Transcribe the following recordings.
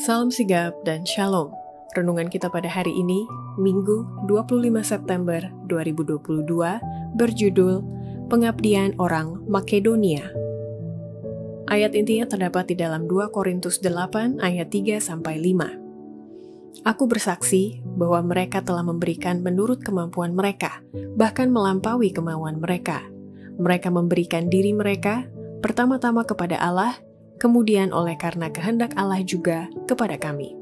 Salam sigap dan shalom. Renungan kita pada hari ini, Minggu 25 September 2022, berjudul Pengabdian Orang Makedonia. Ayat intinya terdapat di dalam 2 Korintus 8 ayat 3-5. Aku bersaksi bahwa mereka telah memberikan menurut kemampuan mereka, bahkan melampaui kemauan mereka. Mereka memberikan diri mereka, pertama-tama kepada Allah, kemudian oleh karena kehendak Allah juga kepada kami.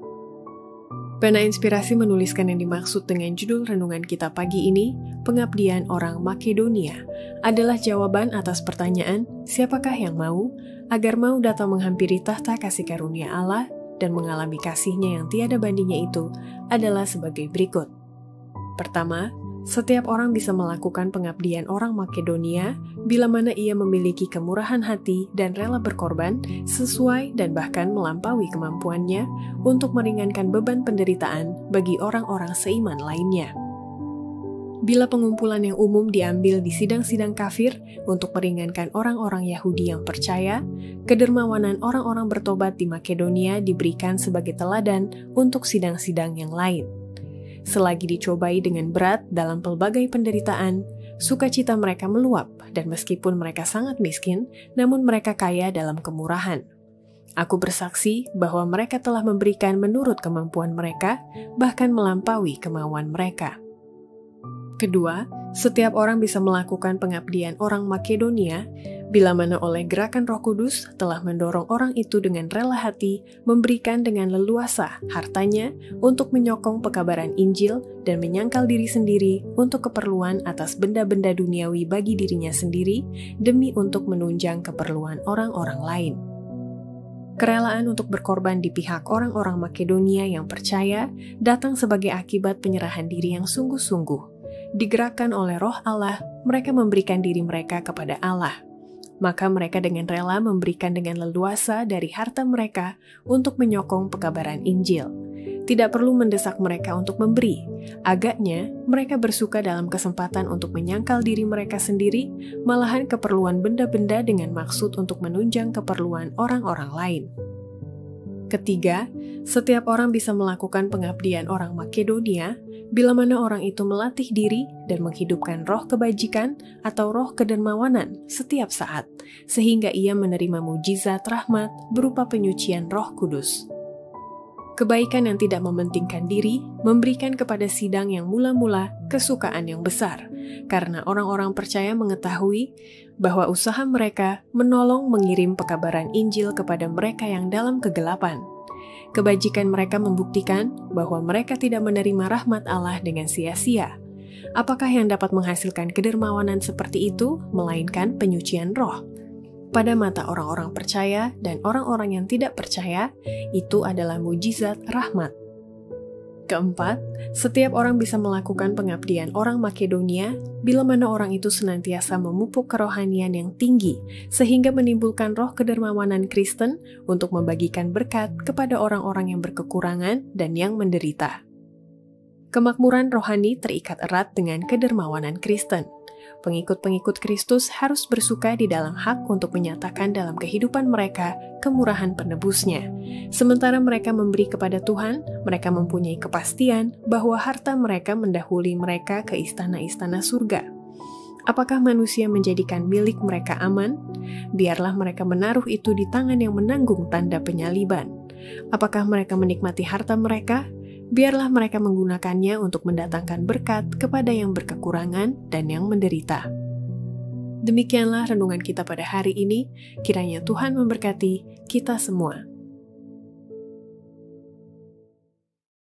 Pena Inspirasi menuliskan yang dimaksud dengan judul renungan kita pagi ini, Pengabdian Orang Makedonia, adalah jawaban atas pertanyaan, siapakah yang mau, agar mau datang menghampiri tahta kasih karunia Allah dan mengalami kasih-Nya yang tiada bandingnya itu adalah sebagai berikut. Pertama, setiap orang bisa melakukan pengabdian orang Makedonia bila mana ia memiliki kemurahan hati dan rela berkorban sesuai dan bahkan melampaui kemampuannya untuk meringankan beban penderitaan bagi orang-orang seiman lainnya. Bila pengumpulan yang umum diambil di sidang-sidang kafir untuk meringankan orang-orang Yahudi yang percaya, kedermawanan orang-orang bertobat di Makedonia diberikan sebagai teladan untuk sidang-sidang yang lain. Selagi dicobai dengan berat dalam pelbagai penderitaan, sukacita mereka meluap, dan meskipun mereka sangat miskin, namun mereka kaya dalam kemurahan. Aku bersaksi bahwa mereka telah memberikan menurut kemampuan mereka, bahkan melampaui kemauan mereka. Kedua, setiap orang bisa melakukan pengabdian orang Makedonia bila mana oleh gerakan Roh Kudus telah mendorong orang itu dengan rela hati memberikan dengan leluasa hartanya untuk menyokong pekabaran Injil dan menyangkal diri sendiri untuk keperluan atas benda-benda duniawi bagi dirinya sendiri demi untuk menunjang keperluan orang-orang lain. Kerelaan untuk berkorban di pihak orang-orang Makedonia yang percaya datang sebagai akibat penyerahan diri yang sungguh-sungguh. Digerakkan oleh Roh Allah, mereka memberikan diri mereka kepada Allah. Maka mereka dengan rela memberikan dengan leluasa dari harta mereka untuk menyokong pekabaran Injil. Tidak perlu mendesak mereka untuk memberi. Agaknya, mereka bersuka dalam kesempatan untuk menyangkal diri mereka sendiri, malahan keperluan benda-benda dengan maksud untuk menunjang keperluan orang-orang lain. Ketiga, setiap orang bisa melakukan pengabdian orang Makedonia bila mana orang itu melatih diri dan menghidupkan roh kebajikan atau roh kedermawanan setiap saat, sehingga ia menerima mujizat rahmat berupa penyucian Roh Kudus. Kebaikan yang tidak mementingkan diri memberikan kepada sidang yang mula-mula kesukaan yang besar, karena orang-orang percaya mengetahui bahwa usaha mereka menolong mengirim pekabaran Injil kepada mereka yang dalam kegelapan. Kebajikan mereka membuktikan bahwa mereka tidak menerima rahmat Allah dengan sia-sia. Apakah yang dapat menghasilkan kedermawanan seperti itu, melainkan penyucian roh? Pada mata orang-orang percaya dan orang-orang yang tidak percaya, itu adalah mujizat rahmat. Keempat, setiap orang bisa melakukan pengabdian orang Makedonia bila mana orang itu senantiasa memupuk kerohanian yang tinggi sehingga menimbulkan roh kedermawanan Kristen untuk membagikan berkat kepada orang-orang yang berkekurangan dan yang menderita. Kemakmuran rohani terikat erat dengan kedermawanan Kristen. Pengikut-pengikut Kristus harus bersuka di dalam hak untuk menyatakan dalam kehidupan mereka kemurahan penebusnya. Sementara mereka memberi kepada Tuhan, mereka mempunyai kepastian bahwa harta mereka mendahului mereka ke istana-istana surga. Apakah manusia menjadikan milik mereka aman? Biarlah mereka menaruh itu di tangan yang menanggung tanda penyaliban. Apakah mereka menikmati harta mereka? Biarlah mereka menggunakannya untuk mendatangkan berkat kepada yang berkekurangan dan yang menderita. Demikianlah renungan kita pada hari ini, kiranya Tuhan memberkati kita semua.